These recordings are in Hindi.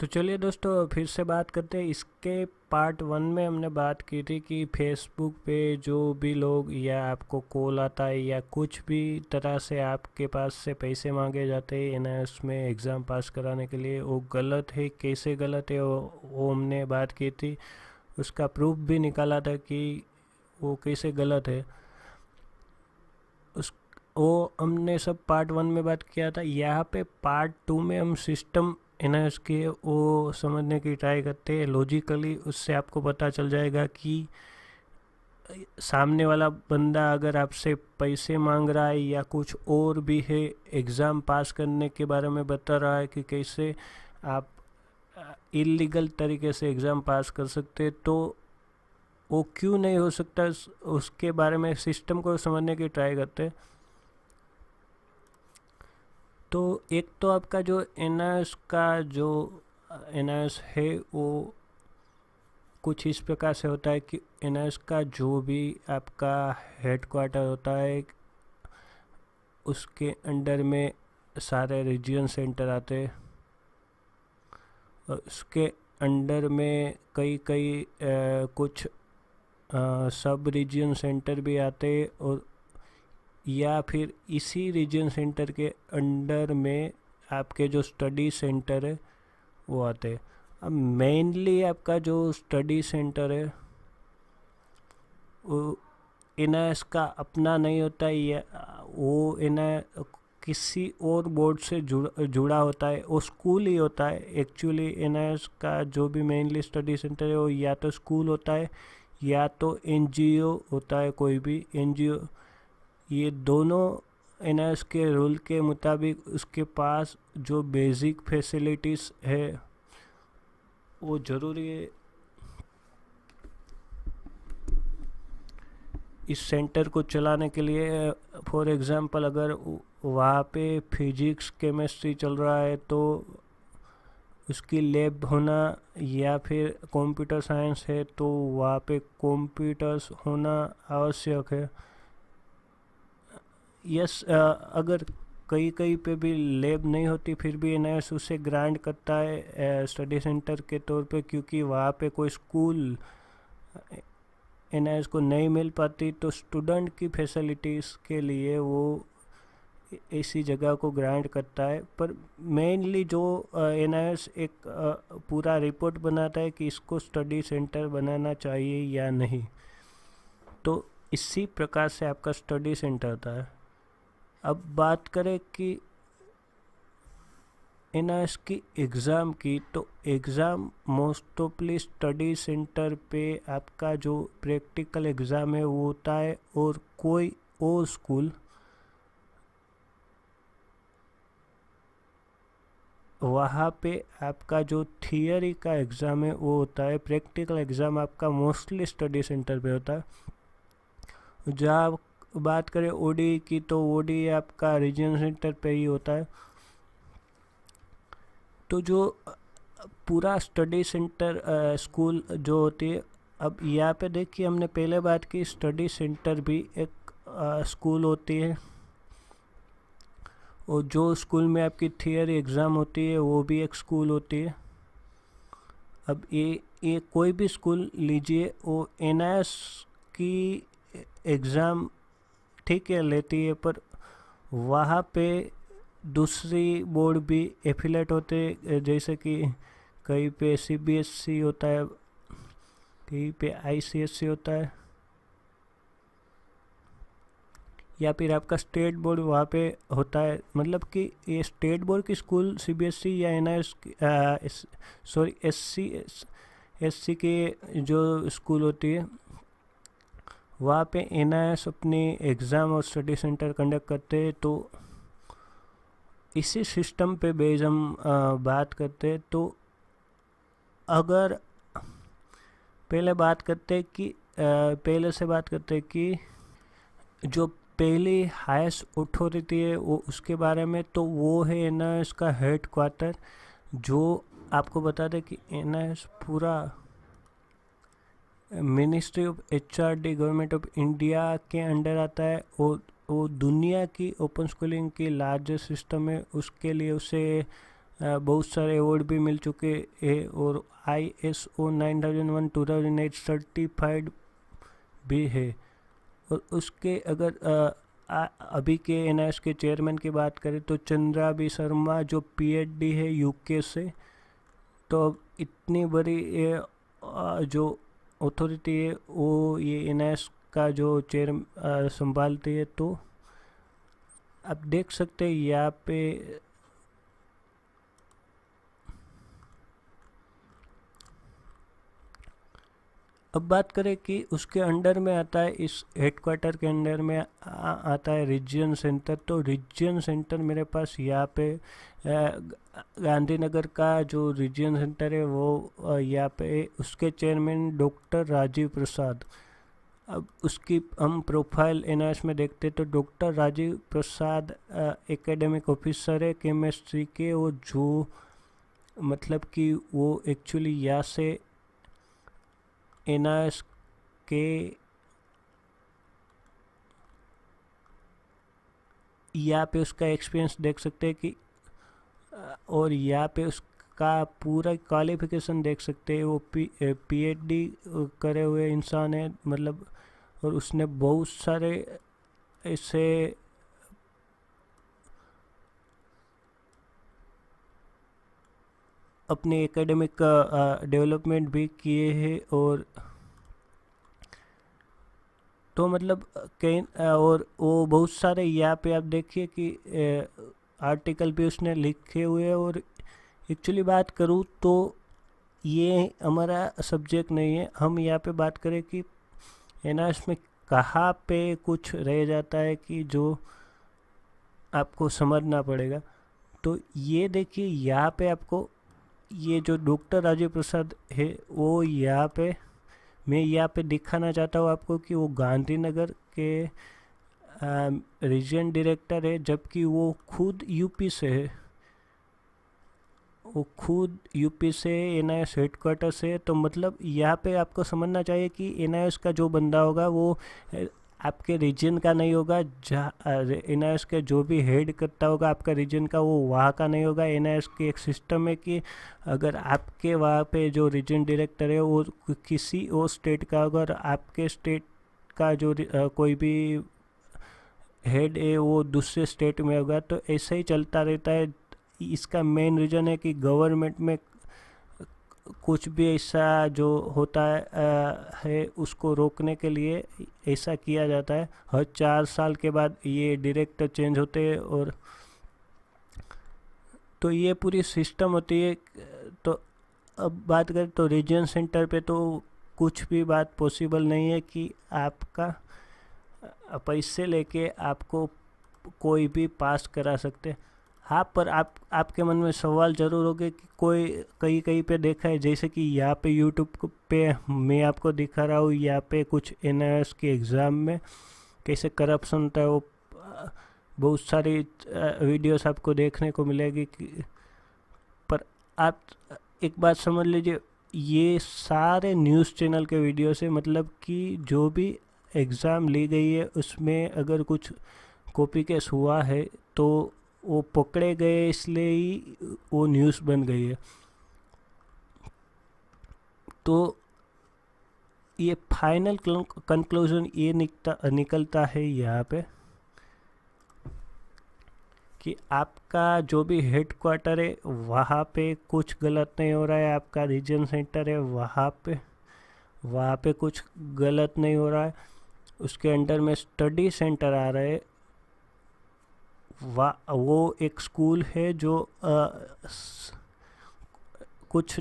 तो चलिए दोस्तों फिर से बात करते हैं। इसके पार्ट 1 में हमने बात की थी कि फेसबुक पे जो भी लोग या आपको कॉल आता है या कुछ भी तरह से आपके पास से पैसे मांगे जाते हैं ना उसमें एग्ज़ाम पास कराने के लिए, वो गलत है। कैसे गलत है वो हमने बात की थी। उसका प्रूफ भी निकाला था कि वो कैसे गलत है। उस वो हमने सब पार्ट 1 में बात किया था। यहाँ पे पार्ट 2 में हम सिस्टम एनालाइज किए वो समझने की ट्राई करते हैं लॉजिकली। उससे आपको पता चल जाएगा कि सामने वाला बंदा अगर आपसे पैसे मांग रहा है या कुछ और भी है, एग्ज़ाम पास करने के बारे में बता रहा है कि कैसे आप इलीगल तरीके से एग्ज़ाम पास कर सकते, तो वो क्यों नहीं हो सकता, उसके बारे में सिस्टम को समझने की ट्राई करते हैं। तो एक तो आपका जो एनआईएस का जो एनआईएस है वो कुछ इस प्रकार से होता है कि एनआईएस का जो भी आपका हेड क्वार्टर होता है उसके अंडर में सारे रीजन सेंटर आते हैं और उसके अंडर में कई कई कुछ सब रीजन सेंटर भी आते हैं, और या फिर इसी रीजन सेंटर के अंडर में आपके जो स्टडी सेंटर है वो आते हैं। अब मेनली आपका जो स्टडी सेंटर है वो एनआईएस का अपना नहीं होता है, या वो किसी और बोर्ड से जुड़ा होता है, वो स्कूल ही होता है। एक्चुअली एनआईएस का जो भी मेनली स्टडी सेंटर है वो या तो स्कूल होता है या तो एनजीओ होता है, कोई भी एनजीओ। ये दोनों एनआईएस के रूल के मुताबिक उसके पास जो बेसिक फैसिलिटीज़ है वो ज़रूरी है। इस सेंटर को चलाने के लिए फॉर एग्ज़ाम्पल अगर वहाँ पे फिजिक्स केमिस्ट्री चल रहा है तो उसकी लैब होना, या फिर कंप्यूटर साइंस है तो वहाँ पे कंप्यूटर्स होना आवश्यक है। यस, अगर कई कई पे भी लैब नहीं होती फिर भी एनआईएस उसे ग्रांट करता है स्टडी सेंटर के तौर पे, क्योंकि वहाँ पे कोई स्कूल एनआईएस को नहीं मिल पाती, तो स्टूडेंट की फैसिलिटीज़ के लिए वो ऐसी जगह को ग्रांट करता है। पर मेनली जो एनआईएस एक पूरा रिपोर्ट बनाता है कि इसको स्टडी सेंटर बनाना चाहिए या नहीं, तो इसी प्रकार से आपका स्टडी सेंटर होता है। अब बात करें कि एनआईएस की एग्ज़ाम की, तो एग्ज़ाम मोस्ट ऑफली स्टडी सेंटर पे आपका जो प्रैक्टिकल एग्ज़ाम है वो होता है, और कोई और स्कूल वहाँ पे आपका जो थियरी का एग्ज़ाम है वो होता है। प्रैक्टिकल एग्ज़ाम आपका मोस्टली स्टडी सेंटर पे होता है। जहाँ बात करें ओडी की, तो ओडी आपका रीजन सेंटर पे ही होता है। तो जो पूरा स्टडी सेंटर स्कूल जो होती है, अब यहाँ पे देखिए हमने पहले बात की स्टडी सेंटर भी एक स्कूल होती है, और जो स्कूल में आपकी थियरी एग्ज़ाम होती है वो भी एक स्कूल होती है। अब ये कोई भी स्कूल लीजिए, वो एनआईएस की एग्ज़ाम ठीक है लेती है, पर वहाँ पे दूसरी बोर्ड भी एफिलेट होते, जैसे कि कहीं पे सीबीएसई होता है, कहीं पे आईसीएसई होता है, या फिर आपका स्टेट बोर्ड वहाँ पे होता है। मतलब कि ये स्टेट बोर्ड की स्कूल सीबीएसई या एनआईएस सॉरी एससी के जो स्कूल होती है वहाँ पे एनआईएस अपनी एग्ज़ाम और स्टडी सेंटर कंडक्ट करते हैं। तो इसी सिस्टम पे बेस हम बात करते हैं। तो अगर पहले से बात करते हैं कि जो पहली हाईएस्ट अथॉरिटी है वो उसके बारे में, तो वो है एनआईएस का हेड क्वार्टर, जो आपको बता दें कि एनआईएस पूरा ministry of HRD government of India के अंडर आता है, और वो दुनिया की ओपन स्कूलिंग की लार्जेस्ट सिस्टम है। उसके लिए उसे बहुत सारे अवार्ड भी मिल चुके हैं और ISO 9001 2008 सर्टिफाइड भी है। और उसके अगर अभी के NIS के चेयरमैन की बात करें तो चंद्रा बी शर्मा जो PhD है UK से। तो अब इतनी बड़ी ये जो अथॉरिटी है वो ये NIS का जो चेयर संभालती है। तो आप देख सकते हैं यहाँ पे अब बात करें कि उसके अंडर में आता है, इस हेडक्वार्टर के अंडर में आता है रीजन सेंटर। तो रीजन सेंटर मेरे पास यहाँ पे गांधीनगर का जो रीजन सेंटर है वो यहाँ पे उसके चेयरमैन डॉक्टर राजीव प्रसाद। अब उसकी हम प्रोफाइल NIS में देखते तो डॉक्टर राजीव प्रसाद एकेडमिक ऑफिसर है केमिस्ट्री के। वो जो मतलब कि वो एक्चुअली यहाँ से NIS के यहाँ पे उसका एक्सपीरियंस देख सकते हैं कि और यहाँ पे उसका पूरा क्वालिफिकेशन देख सकते हैं। वो PhD करे हुए इंसान है मतलब। और उसने बहुत सारे ऐसे अपने एकेडमिक डेवलपमेंट भी किए हैं। और तो मतलब कई और वो बहुत सारे यहाँ पे आप देखिए कि आर्टिकल भी उसने लिखे हुए हैं। और एक्चुअली बात करूँ तो ये हमारा सब्जेक्ट नहीं है। हम यहाँ पे बात करें कि NIS में कहाँ पे कुछ रह जाता है कि जो आपको समझना पड़ेगा। तो ये देखिए यहाँ पे आपको ये जो डॉक्टर राजीव प्रसाद है वो यहाँ पे मैं यहाँ पे दिखाना चाहता हूँ आपको कि वो गांधीनगर के रीजन डायरेक्टर है, जबकि वो खुद यूपी से है। वो खुद यूपी से NIS हेडक्वार्टर से है। तो मतलब यहाँ पे आपको समझना चाहिए कि NIS का जो बंदा होगा वो आपके रीजन का नहीं होगा। जहाँ NIS के जो भी हेड करता होगा आपका रीजन का वो वहाँ का नहीं होगा। NIS के एक सिस्टम है कि अगर आपके वहाँ पे जो रीजन डायरेक्टर है वो किसी और स्टेट का होगा और आपके स्टेट का जो कोई भी हेड है वो दूसरे स्टेट में होगा। तो ऐसे ही चलता रहता है। इसका मेन रीज़न है कि गवर्नमेंट में कुछ भी ऐसा जो होता है उसको रोकने के लिए ऐसा किया जाता है। हर 4 साल के बाद ये डायरेक्टर चेंज होते हैं। और तो ये पूरी सिस्टम होती है। तो अब बात करें तो रीजन सेंटर पे तो कुछ भी बात पॉसिबल नहीं है कि आपका पैसे लेके आपको कोई भी पास करा सकते। हाँ, पर आपके मन में सवाल ज़रूर होंगे कि कोई कहीं कहीं पे देखा है, जैसे कि यहाँ पे यूट्यूब पे मैं आपको दिखा रहा हूँ यहाँ पे कुछ NIS के एग्ज़ाम में कैसे करप्शन होता है। वो बहुत सारी वीडियोस आपको देखने को मिलेगी पर आप एक बात समझ लीजिए ये सारे न्यूज़ चैनल के वीडियो से मतलब कि जो भी एग्ज़ाम ली गई है उसमें अगर कुछ कॉपी केस हुआ है तो वो पकड़े गए इसलिए ही वो न्यूज़ बन गई है। तो ये फाइनल कंक्लूजन ये निकलता है यहाँ पे कि आपका जो भी हेड क्वार्टर है वहाँ पे कुछ गलत नहीं हो रहा है। आपका रीजन सेंटर है वहाँ पे कुछ गलत नहीं हो रहा है। उसके अंडर में स्टडी सेंटर आ रहा है। वो एक स्कूल है जो कुछ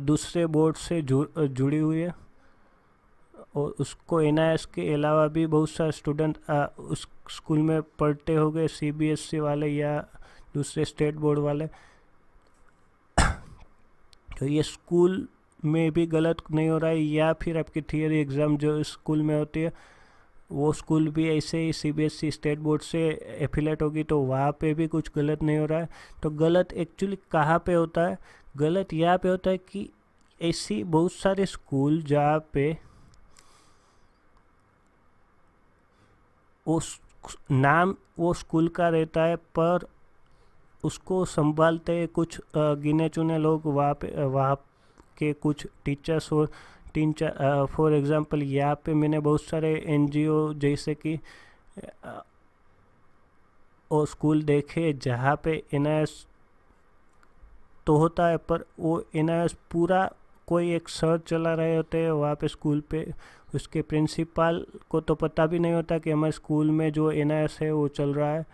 दूसरे बोर्ड से जुड़ी हुई है। और उसको NIS के अलावा भी बहुत सारे स्टूडेंट उस स्कूल में पढ़ते होंगे, CBSE वाले या दूसरे स्टेट बोर्ड वाले। तो ये स्कूल में भी गलत नहीं हो रहा है। या फिर आपकी थियरी एग्ज़ाम जो स्कूल में होती है वो स्कूल भी ऐसे ही CBSE स्टेट बोर्ड से एफिलेट होगी तो वहाँ पे भी कुछ गलत नहीं हो रहा है। तो गलत एक्चुअली कहाँ पे होता है? गलत यहाँ पे होता है कि ऐसी बहुत सारे स्कूल जहाँ पे वो नाम वो स्कूल का रहता है पर उसको संभालते कुछ गिने चुने लोग वहाँ के कुछ टीचर्स और टीचर। फॉर एग्ज़ाम्पल यहाँ पे मैंने बहुत सारे एनजीओ जैसे कि और स्कूल देखे जहाँ पे एनआईएस तो होता है, पर वो एनआईएस पूरा कोई एक सर चला रहे होते हैं वहाँ पे स्कूल पे। उसके प्रिंसिपल को तो पता भी नहीं होता कि हमारे स्कूल में जो एनआईएस है वो चल रहा है।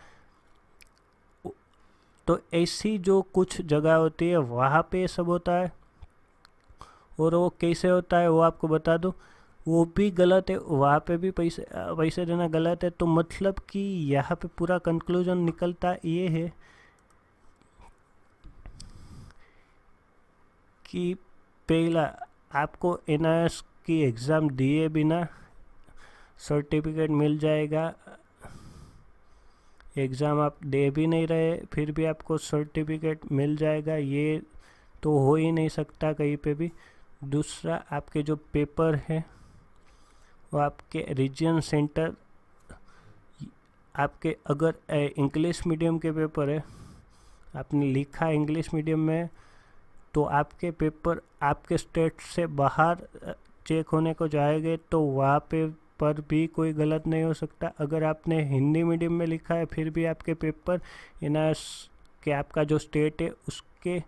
तो ऐसी जो कुछ जगह होती है वहाँ पे सब होता है। और वो कैसे होता है वो आपको बता दूँ, वो भी गलत है, वहाँ पे भी पैसे देना गलत है। तो मतलब कि यहाँ पे पूरा कंक्लूजन निकलता ये है कि पहला आपको एनआईएस की एग्ज़ाम दिए बिना सर्टिफिकेट मिल जाएगा। एग्ज़ाम आप दे भी नहीं रहे फिर भी आपको सर्टिफिकेट मिल जाएगा, ये तो हो ही नहीं सकता कहीं पे भी। दूसरा, आपके जो पेपर है वो आपके रीजन सेंटर, आपके अगर इंग्लिश मीडियम के पेपर है, आपने लिखा इंग्लिश मीडियम में, तो आपके पेपर आपके स्टेट से बाहर चेक होने को जाएंगे, तो वहाँ पे पर भी कोई गलत नहीं हो सकता। अगर आपने हिंदी मीडियम में लिखा है फिर भी आपके पेपर एनआईएस के आपका जो स्टेट है उसके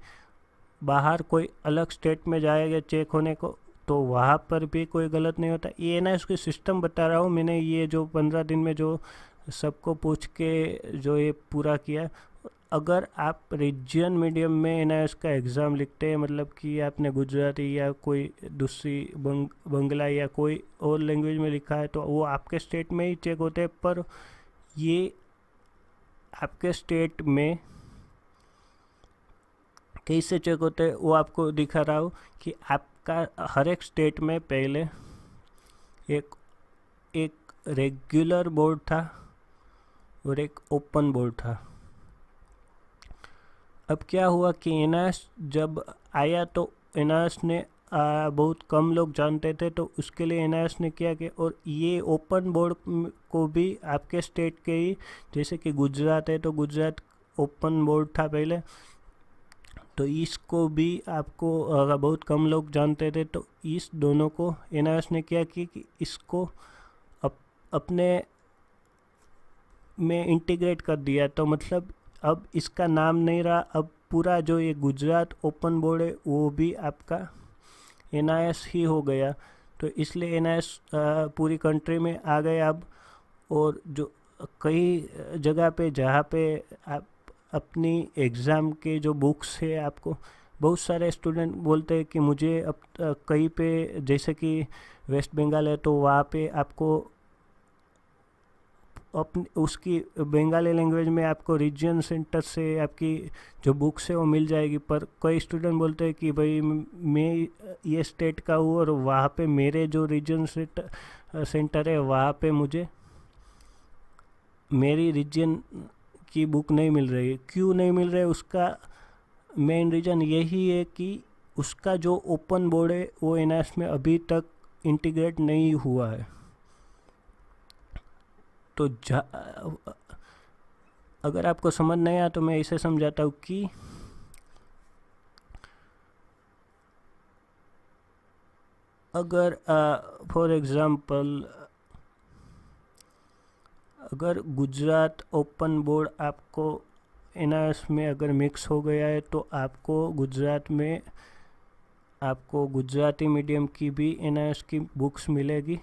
बाहर कोई अलग स्टेट में जाएगा चेक होने को, तो वहाँ पर भी कोई गलत नहीं होता। ये एनआईएस की सिस्टम बता रहा हूँ मैंने, ये जो 15 दिन में जो सबको पूछ के जो ये पूरा किया। अगर आप रीजन मीडियम में एनआईएस का एग्ज़ाम लिखते हैं, मतलब कि आपने गुजराती या कोई दूसरी बंगला या कोई और लैंग्वेज में लिखा है, तो वो आपके स्टेट में ही चेक होते हैं। पर ये आपके स्टेट में कैसे चेक होते हैं वो आपको दिखा रहा हूँ कि आपका हर एक स्टेट में पहले एक एक रेगुलर बोर्ड था और एक ओपन बोर्ड था। अब क्या हुआ कि एनआईएस जब आया तो एनआईएस ने बहुत कम लोग जानते थे, तो उसके लिए एनआईएस ने क्या किया, और ये ओपन बोर्ड को भी आपके स्टेट के ही, जैसे कि गुजरात है तो गुजरात ओपन बोर्ड था पहले, तो इसको भी आपको बहुत कम लोग जानते थे। तो इस दोनों को एनआईएस ने क्या किया कि इसको अपने में इंटीग्रेट कर दिया। तो मतलब अब इसका नाम नहीं रहा, अब पूरा जो ये गुजरात ओपन बोर्ड है वो भी आपका एनआईएस ही हो गया। तो इसलिए एनआईएस पूरी कंट्री में आ गया अब। और जो कई जगह पे जहाँ पे आप अपनी एग्ज़ाम के जो बुक्स है, आपको बहुत सारे स्टूडेंट बोलते हैं कि मुझे अब कहीं पे, जैसे कि वेस्ट बंगाल है तो वहाँ पे आपको अपनी उसकी बंगाली लैंग्वेज में आपको रीजन सेंटर से आपकी जो बुक्स है वो मिल जाएगी। पर कई स्टूडेंट बोलते हैं कि भाई मैं ये स्टेट का हूँ और वहाँ पे मेरे जो रीजन सेंटर है वहाँ पे मुझे मेरी रीजन की बुक नहीं मिल रही है। क्यों नहीं मिल रही है, उसका मेन रीज़न यही है कि उसका जो ओपन बोर्ड है वो एनआईएस में अभी तक इंटीग्रेट नहीं हुआ है। तो अगर आपको समझ नहीं आया तो मैं इसे समझाता हूँ कि अगर फॉर एग्ज़ाम्पल अगर गुजरात ओपन बोर्ड आपको एनआईएस में अगर मिक्स हो गया है, तो आपको गुजरात में आपको गुजराती मीडियम की भी एनआईएस की बुक्स मिलेगी,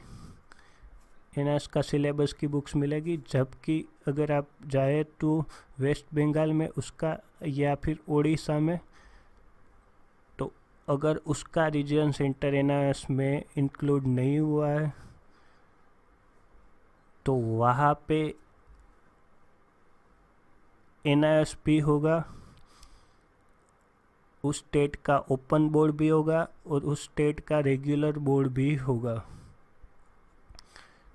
एनआईएस का सिलेबस की बुक्स मिलेगी। जबकि अगर आप जाए तो वेस्ट बंगाल में उसका, या फिर उड़ीसा में, तो अगर उसका रीजन सेंटर एनआईएस में इंक्लूड नहीं हुआ है तो वहाँ पे एनआईएस भी होगा, उस स्टेट का ओपन बोर्ड भी होगा और उस स्टेट का रेगुलर बोर्ड भी होगा।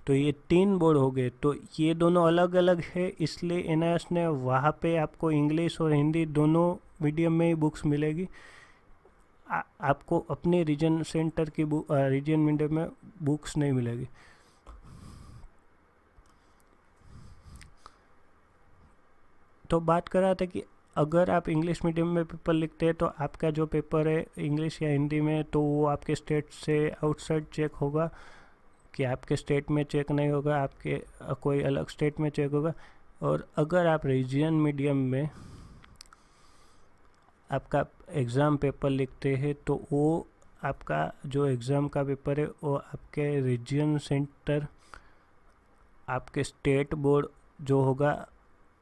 तो ये 3 बोर्ड हो गए। तो ये दोनों अलग अलग है, इसलिए एनआईएस ने वहाँ पे आपको इंग्लिश और हिंदी दोनों मीडियम में ही बुक्स मिलेगी। आपको अपने रीजन सेंटर की रीजन मीडियम में बुक्स नहीं मिलेगी। तो बात कर रहा था कि अगर आप इंग्लिश मीडियम में पेपर लिखते हैं तो आपका जो पेपर है इंग्लिश या हिंदी में, तो वो आपके स्टेट से आउटसाइड चेक होगा, कि आपके स्टेट में चेक नहीं होगा, आपके कोई अलग स्टेट में चेक होगा। और अगर आप रीजन मीडियम में आपका एग्ज़ाम पेपर लिखते हैं तो वो आपका जो एग्ज़ाम का पेपर है वो आपके रीजन सेंटर, आपके स्टेट बोर्ड जो होगा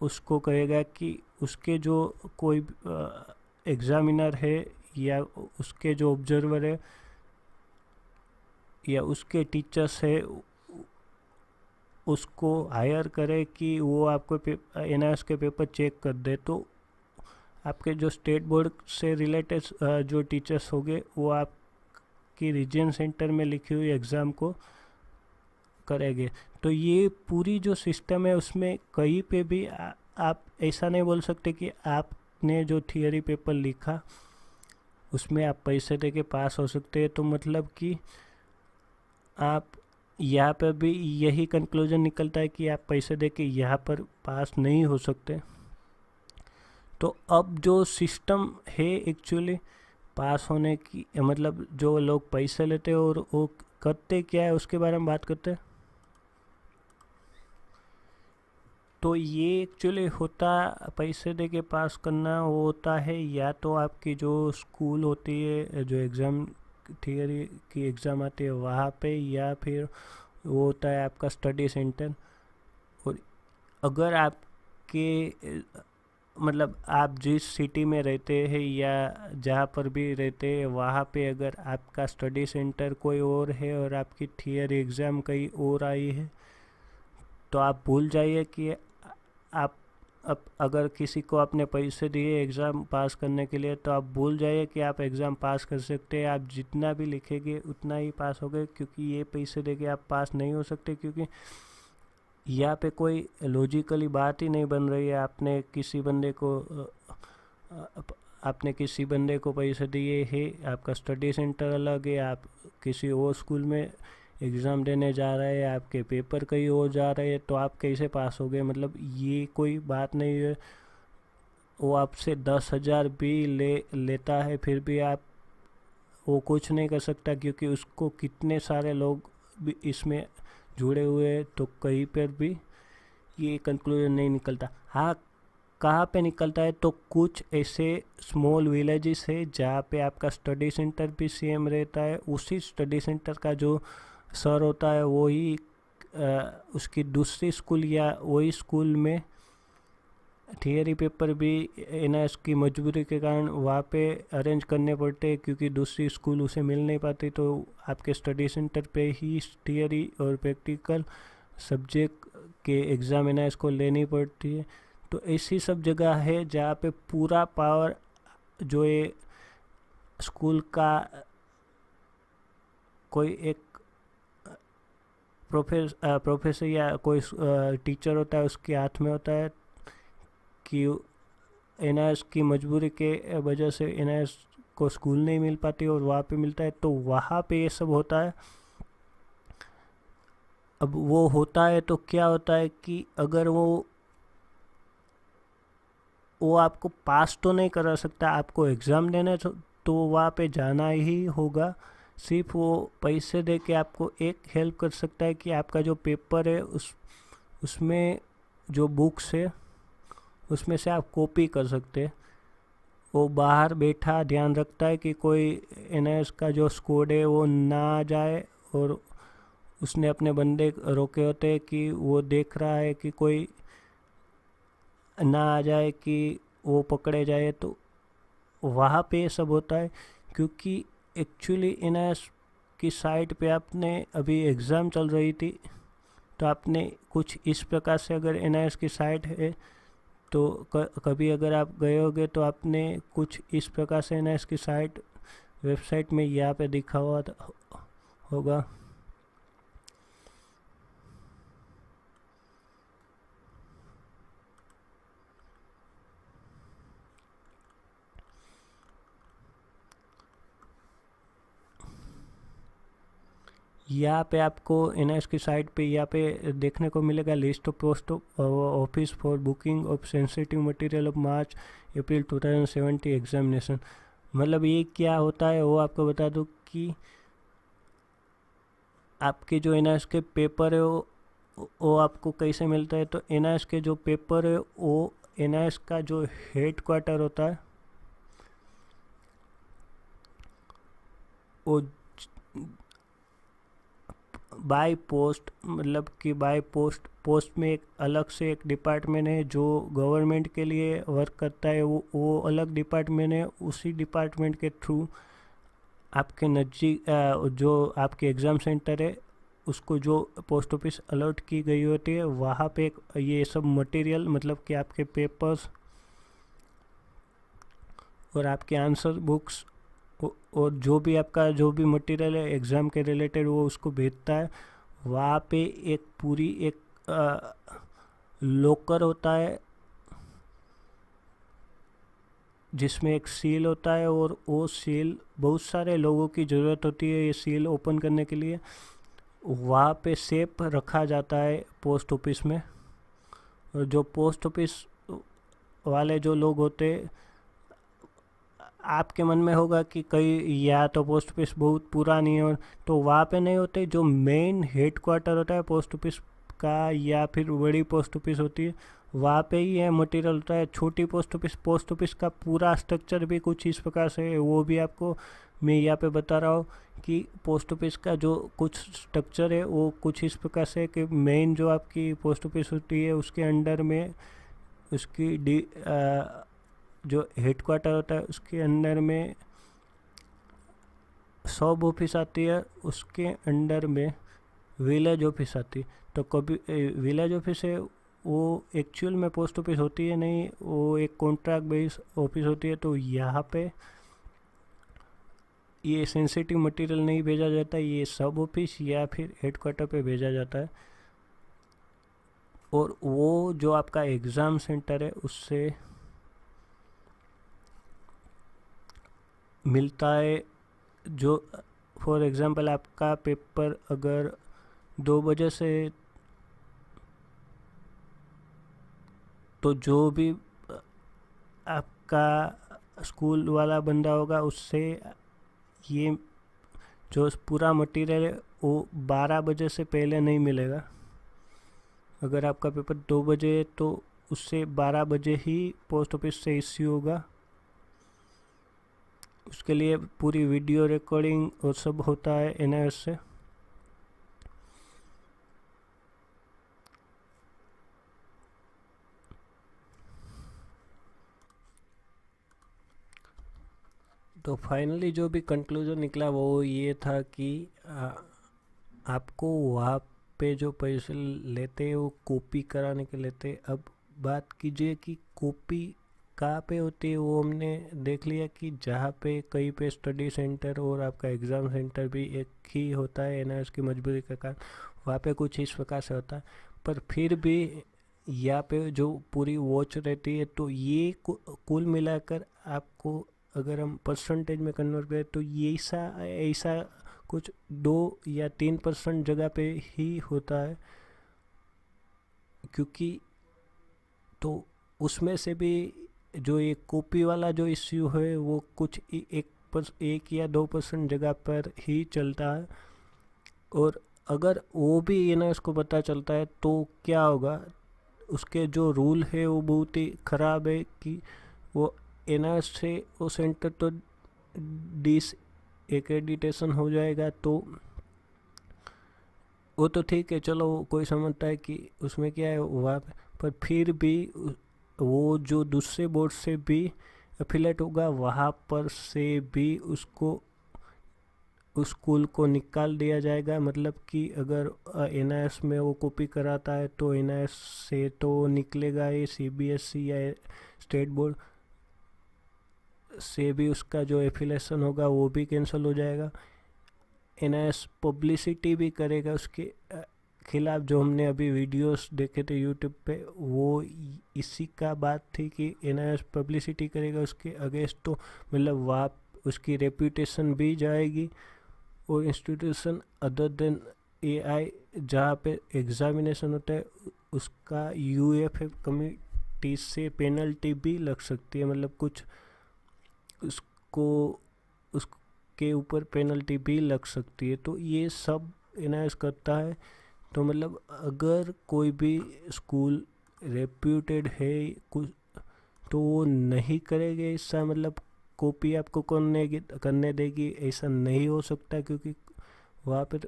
उसको कहेगा कि उसके जो कोई एग्ज़ामिनर है या उसके जो ऑब्जर्वर है या उसके टीचर्स है, उसको हायर करे कि वो आपको एनआईएस के पेपर चेक कर दे। तो आपके जो स्टेट बोर्ड से रिलेटेड जो टीचर्स होंगे वो आपकी रीजन सेंटर में लिखी हुई एग्ज़ाम को करेंगे। तो ये पूरी जो सिस्टम है उसमें कहीं पे भी आप ऐसा नहीं बोल सकते कि आपने जो थियरी पेपर लिखा उसमें आप पैसे दे के पास हो सकते हैं। तो मतलब कि आप यहाँ पर भी यही कंक्लूजन निकलता है कि आप पैसे दे के यहाँ पर पास नहीं हो सकते। तो अब जो सिस्टम है एक्चुअली पास होने की, मतलब जो लोग पैसे लेते हैं और वो करते क्या है उसके बारे में बात करते हैं। तो ये एक्चुअली होता, पैसे दे के पास करना वो होता है या तो आपकी जो स्कूल होती है, जो एग्ज़ाम थियरी की एग्ज़ाम आती है वहाँ पे, या फिर वो होता है आपका स्टडी सेंटर। और अगर आपके मतलब आप जिस सिटी में रहते हैं या जहाँ पर भी रहते हैं वहाँ पे अगर आपका स्टडी सेंटर कोई और है और आपकी थियरी एग्ज़ाम कहीं और आई है, तो आप भूल जाइए कि आप अब अगर किसी को आपने पैसे दिए एग्ज़ाम पास करने के लिए, तो आप भूल जाइए कि आप एग्ज़ाम पास कर सकते हैं। आप जितना भी लिखेंगे उतना ही पास होगे, क्योंकि ये पैसे दे के आप पास नहीं हो सकते, क्योंकि यहाँ पे कोई लॉजिकली बात ही नहीं बन रही है। आपने किसी बंदे को पैसे दिए है, आपका स्टडी सेंटर अलग है, आप किसी और स्कूल में एग्ज़ाम देने जा रहे हैं, आपके पेपर कहीं और जा रहे हैं, तो आप कैसे पास हो गए? मतलब ये कोई बात नहीं है। वो आपसे 10,000 भी लेता है फिर भी आप वो कुछ नहीं कर सकता, क्योंकि उसको कितने सारे लोग भी इसमें जुड़े हुए हैं। तो कहीं पर भी ये कंक्लूजन नहीं निकलता। हाँ, कहाँ पे निकलता है? तो कुछ ऐसे स्मॉल विलेजेस है जहाँ पे आपका स्टडी सेंटर भी सेम रहता है, उसी स्टडी सेंटर का जो सर होता है वही उसकी दूसरी स्कूल या वही स्कूल में थियरी पेपर भी एनआईएस की मजबूरी के कारण वहाँ पे अरेंज करने पड़ते हैं, क्योंकि दूसरी स्कूल उसे मिल नहीं पाती। तो आपके स्टडी सेंटर पे ही थियरी और प्रैक्टिकल सब्जेक्ट के एग्ज़ाम एनआईएस को लेनी पड़ती है। तो ऐसी सब जगह है जहाँ पे पूरा पावर जो है स्कूल का कोई एक प्रोफेसर या कोई टीचर होता है उसके हाथ में होता है, कि एनआईएस की मजबूरी के वजह से एनआईएस को स्कूल नहीं मिल पाती और वहाँ पे मिलता है। तो वहाँ पे ये सब होता है। अब वो होता है तो क्या होता है कि अगर वो आपको पास तो नहीं करा सकता, आपको एग्ज़ाम देना तो वहाँ पे जाना ही होगा। सिर्फ वो पैसे दे के आपको एक हेल्प कर सकता है कि आपका जो पेपर है उसमें जो बुक्स है उसमें से आप कॉपी कर सकते हैं। वो बाहर बैठा ध्यान रखता है कि कोई एनआईएस का जो स्क्वाड है वो ना आ जाए, और उसने अपने बंदे रोके होते हैं कि वो देख रहा है कि कोई ना आ जाए कि वो पकड़े जाए। तो वहाँ पे ये सब होता है, क्योंकि एक्चुअली एनआईएस की साइट पे आपने अभी एग्ज़ाम चल रही थी, तो आपने कुछ इस प्रकार से अगर एनआईएस की साइट है तो कभी अगर आप गए होगे तो आपने कुछ इस प्रकार से एनआईएस की साइट वेबसाइट में यहाँ पे दिखा हुआ होगा। यहाँ पे आपको NIS की साइट पे यहाँ पे देखने को मिलेगा list of post office for booking of sensitive material of March April 2070 examination. मतलब ये क्या होता है वो आपको बता दूँ कि आपके जो NIS के पेपर है वो आपको कैसे मिलता है। तो NIS के जो पेपर है वो NIS का जो हेड क्वार्टर होता है वो बाय पोस्ट, मतलब कि बाय पोस्ट में एक अलग से एक डिपार्टमेंट है जो गवर्नमेंट के लिए वर्क करता है। वो अलग डिपार्टमेंट है। उसी डिपार्टमेंट के थ्रू आपके नज़दीक जो आपके एग्ज़ाम सेंटर है उसको जो पोस्ट ऑफिस अलॉट की गई होती है वहाँ पे ये सब मटेरियल, मतलब कि आपके पेपर्स और आपके आंसर बुक्स और जो भी मटेरियल है एग्ज़ाम के रिलेटेड वो उसको भेजता है। वहाँ पे एक पूरी एक लॉकर होता है जिसमें एक सील होता है और वो सील बहुत सारे लोगों की ज़रूरत होती है ये सील ओपन करने के लिए। वहाँ पे सेफ रखा जाता है पोस्ट ऑफिस में। और जो पोस्ट ऑफिस वाले जो लोग होते हैं, आपके मन में होगा कि कई या तो पोस्ट ऑफिस बहुत पुरानी है और तो वहाँ पे नहीं होते। जो मेन हेड क्वार्टर होता है पोस्ट ऑफिस का या फिर बड़ी पोस्ट ऑफिस होती है वहाँ पे ही ये मटेरियल होता है। छोटी पोस्ट ऑफिस का पूरा स्ट्रक्चर भी कुछ इस प्रकार से है, वो भी आपको मैं यहाँ पे बता रहा हूँ कि पोस्ट ऑफिस का जो कुछ स्ट्रक्चर है वो कुछ इस प्रकार से कि मेन जो आपकी पोस्ट ऑफिस होती है उसके अंडर में उसकी जो हेड क्वार्टर होता है उसके अंदर में सब ऑफिस आती है। उसके अंडर में विलेज ऑफिस आती है। तो कभी विलेज ऑफिस है वो एक्चुअल में पोस्ट ऑफिस होती है नहीं, वो एक कॉन्ट्रैक्ट बेस्ड ऑफिस होती है। तो यहाँ पे ये सेंसिटिव मटेरियल नहीं भेजा जाता, ये सब ऑफिस या फिर हेड क्वार्टर पे भेजा जाता है। और वो जो आपका एग्ज़ाम सेंटर है उससे मिलता है। जो फॉर एग्ज़ाम्पल आपका पेपर अगर 2 बजे से, तो जो भी आपका स्कूल वाला बंदा होगा उससे ये जो पूरा मटेरियल है वो 12 बजे से पहले नहीं मिलेगा। अगर आपका पेपर 2 बजे है तो उससे 12 बजे ही पोस्ट ऑफिस से इश्यू होगा। उसके लिए पूरी वीडियो रिकॉर्डिंग और सब होता है NIS से। तो फाइनली जो भी कंक्लूजन निकला वो ये था कि आपको वहाँ पे जो पैसे लेते हैं वो कॉपी कराने के लेते हैं। अब बात कीजिए कि कॉपी कहाँ पे होती है। वो हमने देख लिया कि जहाँ पे कहीं पे स्टडी सेंटर और आपका एग्ज़ाम सेंटर भी एक ही होता है NIS की मजबूरी के कारण वहाँ पे कुछ इस प्रकार से होता है। पर फिर भी यहाँ पे जो पूरी वॉच रहती है तो ये कुल मिलाकर आपको अगर हम परसेंटेज में कन्वर्ट करें तो ये ऐसा ऐसा कुछ 2 या 3% जगह पे ही होता है। क्योंकि तो उसमें से भी जो ये कॉपी वाला जो इश्यू है वो कुछ 1 या 2% जगह पर ही चलता है। और अगर वो भी NIS को पता चलता है तो क्या होगा, उसके जो रूल है वो बहुत ही ख़राब है कि वो NIS से वो सेंटर तो डिस एक्रेडिटेशन हो जाएगा। तो वो तो ठीक है, चलो कोई समझता है कि उसमें क्या है वहाँ पर फिर भी वो जो दूसरे बोर्ड से भी एफिलेट होगा वहाँ पर से भी उसको उस स्कूल को निकाल दिया जाएगा। मतलब कि अगर NIS में वो कॉपी कराता है तो NIS से तो निकलेगा ही, CBSE या स्टेट बोर्ड से भी उसका जो एफिलेशन होगा वो भी कैंसिल हो जाएगा। NIS पब्लिसिटी भी करेगा उसके खिलाफ। जो हमने अभी वीडियोस देखे थे यूट्यूब पे वो इसी का बात थी कि NIS पब्लिसिटी करेगा उसके अगेंस्ट। तो मतलब वहाँ उसकी रेपुटेशन भी जाएगी और इंस्टीट्यूशन अदर देन एआई जहाँ पे एग्जामिनेशन होता है उसका यूएफए कमिटी से पेनल्टी भी लग सकती है, मतलब कुछ उसको उसके ऊपर पेनल्टी भी लग सकती है। तो ये सब एनालाइज करता है। तो मतलब अगर कोई भी स्कूल रेप्यूटेड है कुछ तो वो नहीं करेंगे ऐसा, मतलब कॉपी आपको करने देगी ऐसा नहीं हो सकता, क्योंकि वहाँ पर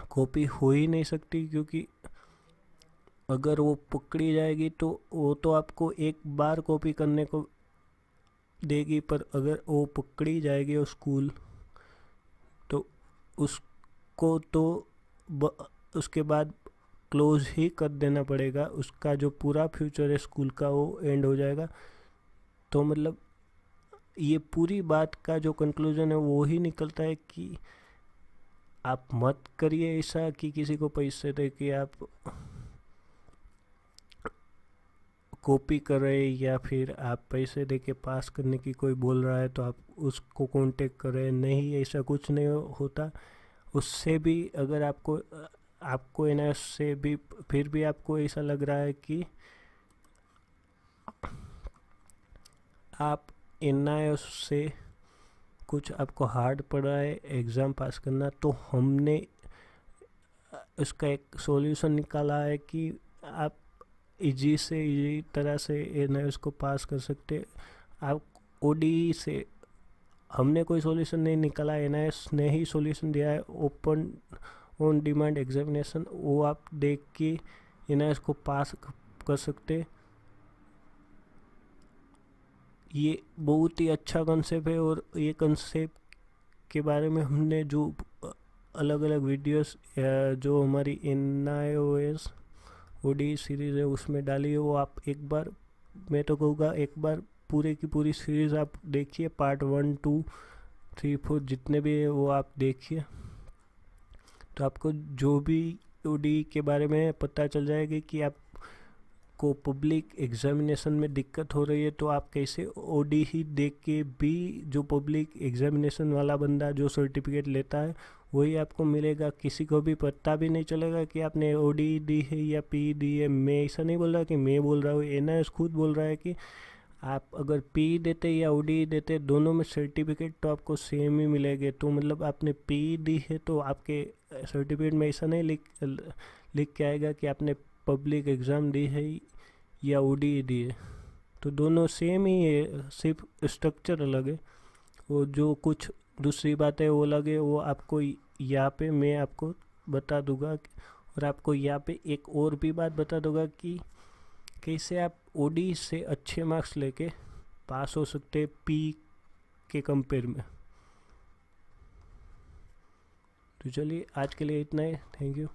कॉपी हो ही नहीं सकती। क्योंकि अगर वो पकड़ी जाएगी तो वो तो आपको एक बार कॉपी करने को देगी, पर अगर वो पकड़ी जाएगी वो स्कूल तो उसको तो उसके बाद क्लोज ही कर देना पड़ेगा। उसका जो पूरा फ्यूचर है स्कूल का वो एंड हो जाएगा। तो मतलब ये पूरी बात का जो कंक्लूजन है वो ही निकलता है कि आप मत करिए ऐसा कि किसी को पैसे दे कि आप कॉपी कर रहे, या फिर आप पैसे दे के पास करने की कोई बोल रहा है तो आप उसको कांटेक्ट करें। नहीं, ऐसा कुछ नहीं होता। उससे भी अगर आपको है ना, उससे भी फिर भी आपको ऐसा लग रहा है कि आप एन से कुछ आपको हार्ड पड़ा है एग्ज़ाम पास करना, तो हमने उसका एक सॉल्यूशन निकाला है कि आप इजी से इजी तरह से एन को पास कर सकते। आप ओडी से हमने कोई सॉल्यूशन नहीं निकाला, एन ने ही सॉल्यूशन दिया है, ओपन ऑन डिमांड एग्जामिनेशन। वो आप देख के एन को पास कर सकते। ये बहुत ही अच्छा कंसेप्ट है, और ये कंसेप्ट के बारे में हमने जो अलग अलग वीडियोस जो हमारी NIOS ओडी सीरीज़ है उसमें डाली है, वो आप एक बार, मैं तो कहूँगा एक बार पूरे की पूरी सीरीज़ आप देखिए, पार्ट 1, 2, 3, 4 जितने भी है वो आप देखिए। तो आपको जो भी ओडी के बारे में पता चल जाएगी कि आप को पब्लिक एग्जामिनेशन में दिक्कत हो रही है तो आप कैसे ओडी ही देख के भी, जो पब्लिक एग्जामिनेशन वाला बंदा जो सर्टिफिकेट लेता है वही आपको मिलेगा। किसी को भी पता भी नहीं चलेगा कि आपने ओडी दी है या पी दी है। मैं ऐसा नहीं बोल रहा कि मैं बोल रहा हूँ, एनआईएस खुद बोल रहा है कि आप अगर पी देते या ओडी देते दोनों में सर्टिफिकेट तो आपको सेम ही मिलेंगे। तो मतलब आपने पी दी है तो आपके सर्टिफिकेट में ऐसा नहीं लिख के आएगा कि आपने पब्लिक एग्ज़ाम दी है या ओडी दी है। तो दोनों सेम ही है, सिर्फ स्ट्रक्चर अलग है। वो जो कुछ दूसरी बातें वो अलग है, वो आपको यहाँ पे मैं आपको बता दूंगा। और आपको यहाँ पे एक और भी बात बता दूंगा कि कैसे आप ओडी से अच्छे मार्क्स लेके पास हो सकते पी के कंपेयर में। तो चलिए आज के लिए इतना ही, थैंक यू।